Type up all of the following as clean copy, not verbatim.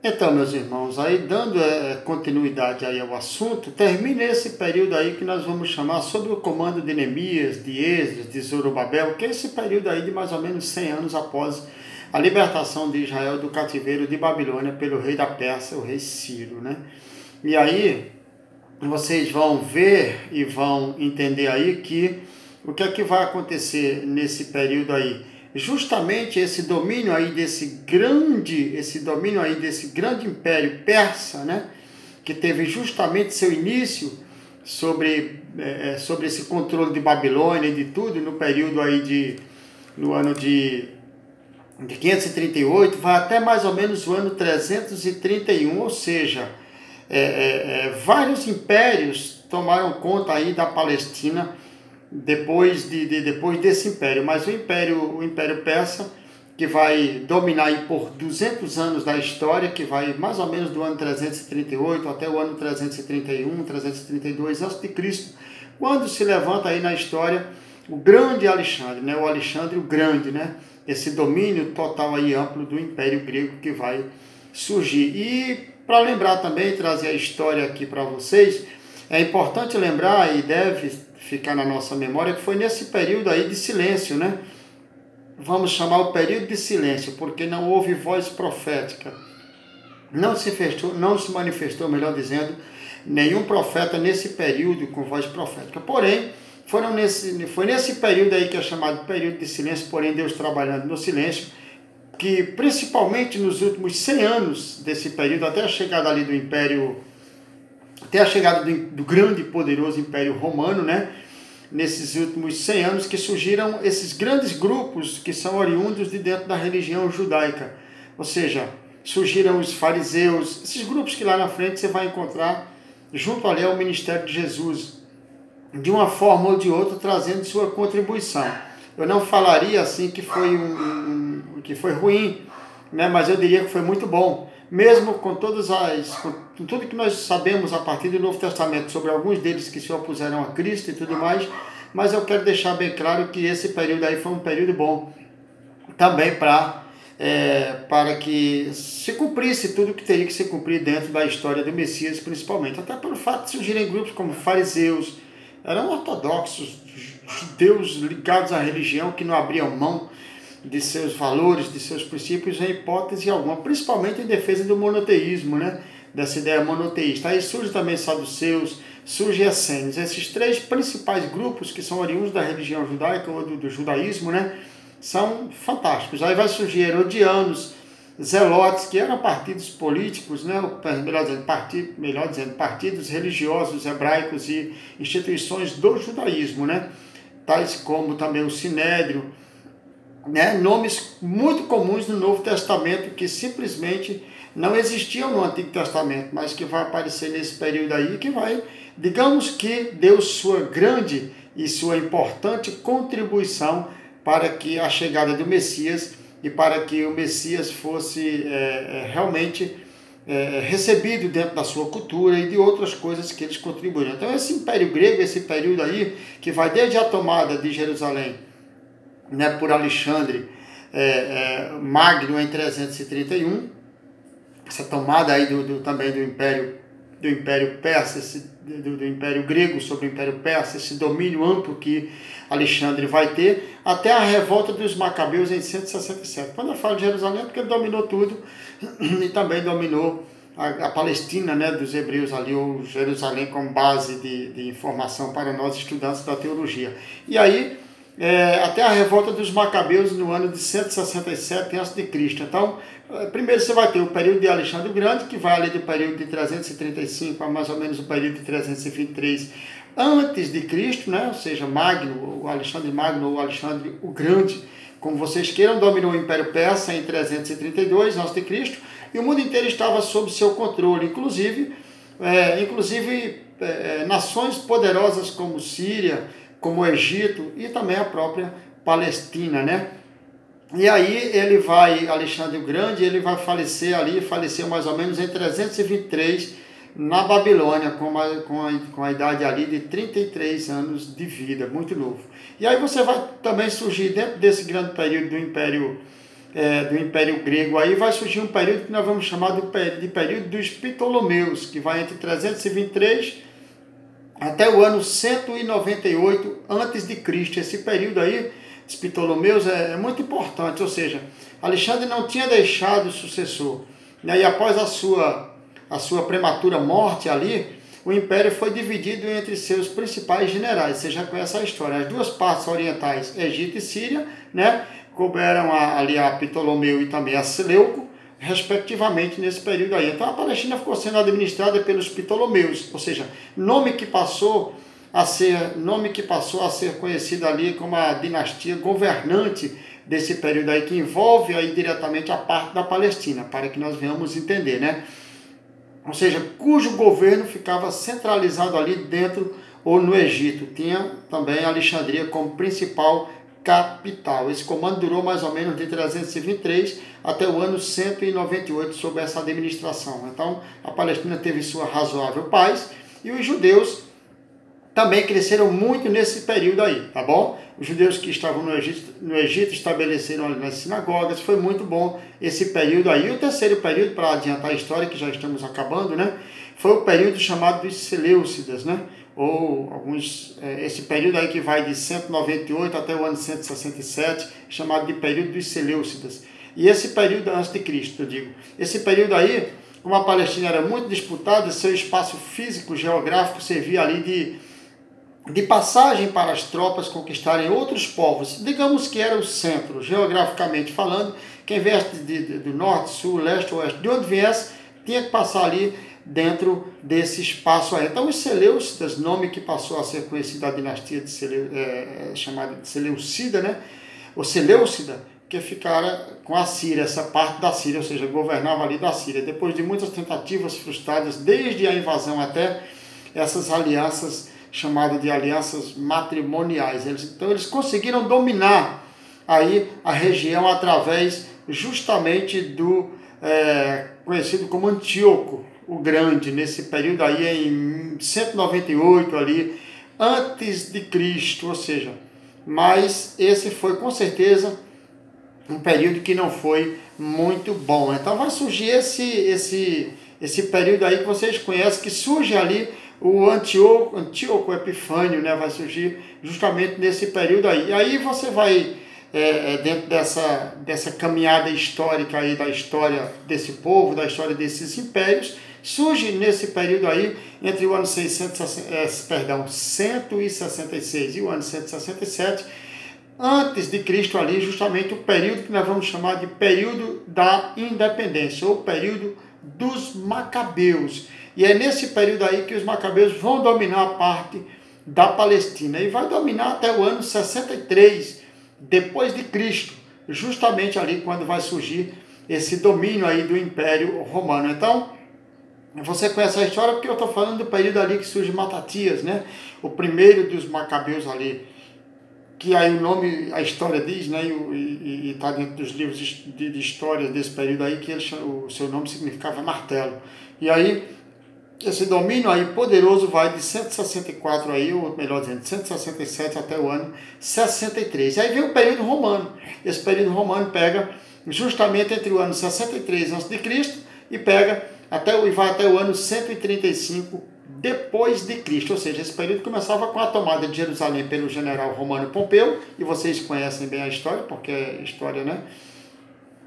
Então, meus irmãos, aí dando continuidade aí ao assunto, termina esse período aí que nós vamos chamar sobre o comando de Neemias, de Esdras, de Zorobabel, que é esse período aí de mais ou menos 100 anos após a libertação de Israel do cativeiro de Babilônia pelo rei da Pérsia, o rei Ciro, né? E aí vocês vão ver e vão entender aí que o que é que vai acontecer nesse período aí. Justamente esse domínio aí desse grande império persa, né, que teve justamente seu início sobre esse controle de Babilônia e de tudo no período aí no ano de 538, vai até mais ou menos o ano 331, ou seja, vários impérios tomaram conta aí da Palestina depois desse império, mas o império persa, que vai dominar aí por 200 anos da história, que vai mais ou menos do ano 338 até o ano 331, 332 a.C., quando se levanta aí na história o grande Alexandre, né? O Alexandre o Grande, né? Esse domínio total aí amplo do Império Grego que vai surgir. E para lembrar também, trazer a história aqui para vocês, é importante lembrar e deve ficar na nossa memória que foi nesse período aí de silêncio, né? Vamos chamar o período de silêncio, porque não houve voz profética. Não se manifestou, melhor dizendo, nenhum profeta nesse período com voz profética. Porém, foi nesse período aí que é chamado período de silêncio, porém Deus trabalhando no silêncio, que principalmente nos últimos 100 anos desse período, até a chegada ali do Império, até a chegada do grande e poderoso Império Romano, né? Nesses últimos 100 anos que surgiram esses grandes grupos que são oriundos de dentro da religião judaica. Ou seja, surgiram os fariseus, esses grupos que lá na frente você vai encontrar junto ali ao ministério de Jesus, de uma forma ou de outra, trazendo sua contribuição. Eu não falaria assim que foi que foi ruim, né? Mas eu diria que foi muito bom. Mesmo com com tudo que nós sabemos a partir do Novo Testamento sobre alguns deles que se opuseram a Cristo e tudo mais, mas eu quero deixar bem claro que esse período aí foi um período bom também para que se cumprisse tudo que teria que se cumprir dentro da história do Messias, principalmente. Até pelo fato de surgirem grupos como fariseus, eram ortodoxos, judeus ligados à religião que não abriam mão de seus valores, de seus princípios em hipótese alguma, principalmente em defesa do monoteísmo, né? Dessa ideia monoteísta. Aí surge também saduceus, surge essênios. Esses três principais grupos que são oriundos da religião judaica ou do judaísmo, né? São fantásticos. Aí vai surgir herodianos, zelotes, que eram partidos políticos, né? melhor dizendo, partidos religiosos hebraicos e instituições do judaísmo, né? Tais como também o Sinédrio, né? Nomes muito comuns no Novo Testamento que simplesmente não existiam no Antigo Testamento, mas que vai aparecer nesse período aí, que vai, digamos que deu sua grande e sua importante contribuição para que a chegada do Messias e para que o Messias fosse realmente recebido dentro da sua cultura e de outras coisas que eles contribuíram. Então esse Império Grego, esse período aí, que vai desde a tomada de Jerusalém, né, por Alexandre Magno em 331, essa tomada aí também do Império Persa, do Império Grego sobre o Império Persa, esse domínio amplo que Alexandre vai ter, até a revolta dos Macabeus em 167. Quando eu falo de Jerusalém, é porque ele dominou tudo e também dominou a Palestina, né, dos hebreus ali, ou Jerusalém como base de informação para nós estudantes da teologia. E aí, até a revolta dos Macabeus no ano de 167 a.C. Então, primeiro você vai ter o período de Alexandre o Grande, que vai ali do período de 335 a mais ou menos o período de 323 antes de Cristo, né? Ou seja, o Alexandre Magno ou Alexandre o Grande, como vocês queiram, dominou o Império Persa em 332 a.C. e o mundo inteiro estava sob seu controle, inclusive nações poderosas como Síria, como o Egito e também a própria Palestina, né? E aí Alexandre o Grande, ele vai faleceu mais ou menos em 323 na Babilônia, com a idade ali de 33 anos de vida, muito novo. E aí você vai também surgir dentro desse grande período do Império do Império Grego, aí vai surgir um período que nós vamos chamar de período dos Ptolomeus, que vai entre 323 até o ano 198 a.C. Esse período aí, dos Ptolomeus, é muito importante, ou seja, Alexandre não tinha deixado sucessor, né? E após a sua prematura morte ali, o império foi dividido entre seus principais generais. Você já conhece a história. As duas partes orientais, Egito e Síria, né, couberam ali a Ptolomeu e também a Seleuco, respectivamente, nesse período aí. Então a Palestina ficou sendo administrada pelos Ptolomeus, ou seja, nome que passou a ser conhecido ali como a dinastia governante desse período aí, que envolve aí diretamente a parte da Palestina, para que nós venhamos entender, né? Ou seja, cujo governo ficava centralizado ali dentro ou no Egito. Tinha também Alexandria como principal capital. Esse comando durou mais ou menos de 323 até o ano 198 sob essa administração. Então, a Palestina teve sua razoável paz e os judeus também cresceram muito nesse período aí, tá bom? Os judeus que estavam no Egito estabeleceram ali nas sinagogas, foi muito bom esse período aí. E o terceiro período, para adiantar a história, que já estamos acabando, né? Foi o período chamado dos Seleucidas, né? Esse período aí que vai de 198 até o ano 167, chamado de período dos Seleucidas. E esse período antes de Cristo, eu digo. Esse período aí, como a Palestina era muito disputada, seu espaço físico, geográfico, servia ali de passagem para as tropas conquistarem outros povos. Digamos que era o centro, geograficamente falando. Quem viesse do norte, sul, leste, oeste, de onde viesse, tinha que passar ali dentro desse espaço aí. Então os Seleucidas, nome que passou a ser conhecido da dinastia chamada de Seleucida, né? O Seleucida, que ficara com a Síria, essa parte da Síria, ou seja, governava ali da Síria. Depois de muitas tentativas frustradas, desde a invasão até essas alianças chamadas de alianças matrimoniais. Então eles conseguiram dominar aí a região através justamente do conhecido como Antíoco o Grande, nesse período aí em 198 ali antes de Cristo, ou seja, mas esse foi com certeza um período que não foi muito bom. Então vai surgir esse período aí que vocês conhecem, que surge ali o Antíoco Epifânio, né, vai surgir justamente nesse período aí. E aí você vai, dentro dessa caminhada histórica aí, da história desse povo, da história desses impérios, surge nesse período aí, entre o ano 166 e o ano 167, antes de Cristo ali, justamente o período que nós vamos chamar de período da independência, ou período dos Macabeus. E é nesse período aí que os Macabeus vão dominar a parte da Palestina. E vai dominar até o ano 63 depois de Cristo, justamente ali quando vai surgir esse domínio aí do Império Romano. Então, você conhece a história porque eu estou falando do período ali que surge Matatias, né? O primeiro dos Macabeus ali, que aí o nome, a história diz, né? E está dentro dos livros de história desse período aí, que o seu nome significava martelo. E aí, esse domínio aí poderoso vai de 164 aí, ou melhor dizendo, de 167 até o ano 63. E aí vem o período romano. Esse período romano pega justamente entre o ano 63 a.C. e vai até o ano 135 depois de Cristo. Ou seja, esse período começava com a tomada de Jerusalém pelo general romano Pompeu, e vocês conhecem bem a história, porque é história, né?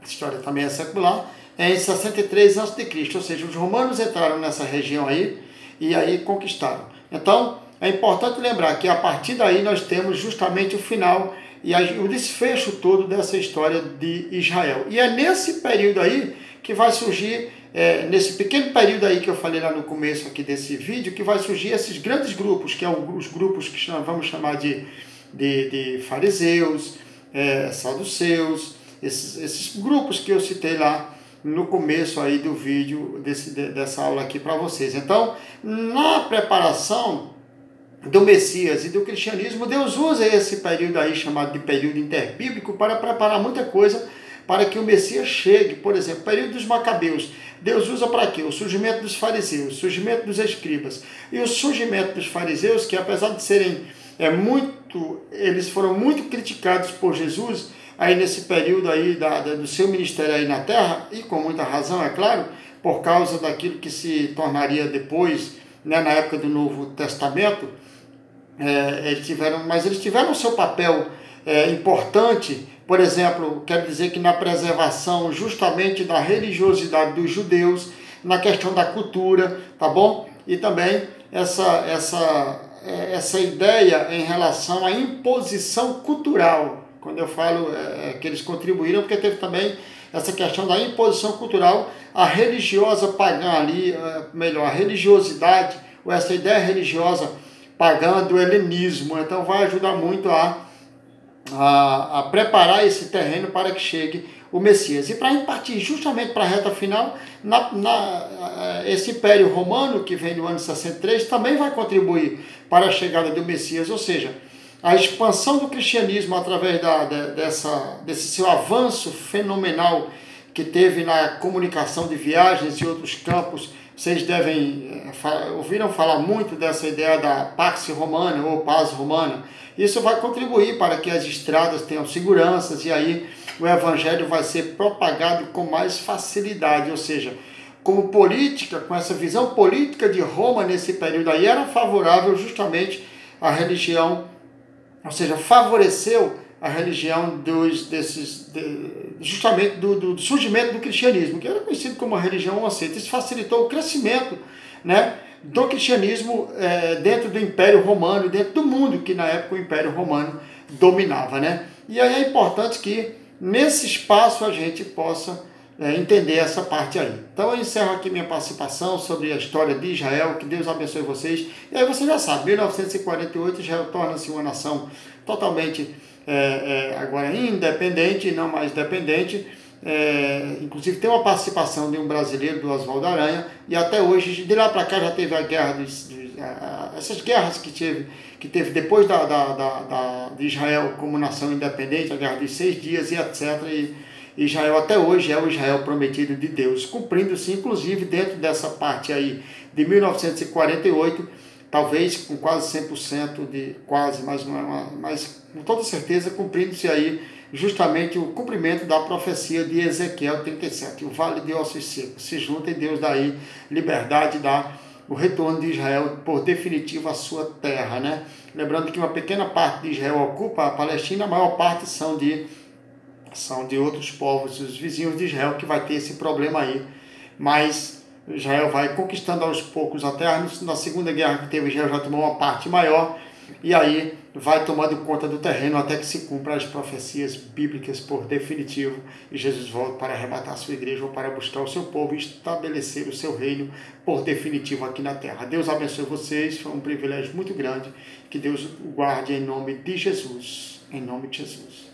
A história também é secular. Em 63 a.C., ou seja, os romanos entraram nessa região aí e aí conquistaram. Então, é importante lembrar que a partir daí nós temos justamente o final e o desfecho todo dessa história de Israel. E é nesse período aí que vai surgir, nesse pequeno período aí que eu falei lá no começo aqui desse vídeo, que vai surgir esses grandes grupos, que são os grupos que nós vamos chamar de fariseus, saduceus, esses grupos que eu citei lá no começo aí do vídeo, dessa aula aqui para vocês. Então, na preparação do Messias e do cristianismo, Deus usa esse período aí chamado de período interbíblico para preparar muita coisa para que o Messias chegue. Por exemplo, o período dos Macabeus, Deus usa para quê? O surgimento dos fariseus, o surgimento dos escribas. E o surgimento dos fariseus, que apesar de serem eles foram muito criticados por Jesus, aí nesse período aí do seu ministério aí na terra, e com muita razão, é claro, por causa daquilo que se tornaria depois, né, na época do Novo Testamento, eles tiveram o seu papel importante. Por exemplo, quero dizer que na preservação justamente da religiosidade dos judeus, na questão da cultura, tá bom? E também essa ideia em relação à imposição cultural. Quando eu falo que eles contribuíram, porque teve também essa questão da imposição cultural, a religiosa pagã ali, melhor, a religiosidade, ou essa ideia religiosa pagã do helenismo. Então vai ajudar muito a preparar esse terreno para que chegue o Messias. E para a gente partir justamente para a reta final, esse Império Romano, que vem no ano 63, também vai contribuir para a chegada do Messias, ou seja, a expansão do cristianismo através desse seu avanço fenomenal que teve na comunicação de viagens e outros campos. Vocês ouviram falar muito dessa ideia da Pax Romana ou Paz Romana. Isso vai contribuir para que as estradas tenham seguranças e aí o evangelho vai ser propagado com mais facilidade, ou seja, como política, com essa visão política de Roma nesse período aí, era favorável justamente à religião, ou seja, favoreceu a religião justamente do surgimento do cristianismo, que era conhecido como a religião aceita. Isso facilitou o crescimento, né, do cristianismo dentro do Império Romano, dentro do mundo que na época o Império Romano dominava, né? E aí é importante que nesse espaço a gente possa entender essa parte aí. Então eu encerro aqui minha participação sobre a história de Israel, que Deus abençoe vocês. E aí você já sabe, 1948 Israel torna-se uma nação totalmente agora independente, não mais dependente. Inclusive tem uma participação de um brasileiro, do Oswaldo Aranha, e até hoje, de lá para cá já teve a guerra, essas guerras que teve depois de Israel como nação independente, a guerra dos 6 dias e etc. E Israel até hoje é o Israel prometido de Deus, cumprindo-se inclusive dentro dessa parte aí de 1948, talvez com quase 100% mas com toda certeza cumprindo-se aí justamente o cumprimento da profecia de Ezequiel 37, o vale de ossos secos se junta e Deus dá aí liberdade, dá o retorno de Israel por definitivo à sua terra, né? Lembrando que uma pequena parte de Israel ocupa a Palestina, a maior parte são de outros povos, os vizinhos de Israel, que vai ter esse problema aí, mas Israel vai conquistando aos poucos a terra. Na segunda guerra que teve, Israel já tomou uma parte maior, e aí vai tomando conta do terreno até que se cumpra as profecias bíblicas por definitivo, e Jesus volta para arrebatar a sua igreja ou para buscar o seu povo e estabelecer o seu reino por definitivo aqui na terra. Deus abençoe vocês, foi um privilégio muito grande, que Deus o guarde em nome de Jesus, em nome de Jesus.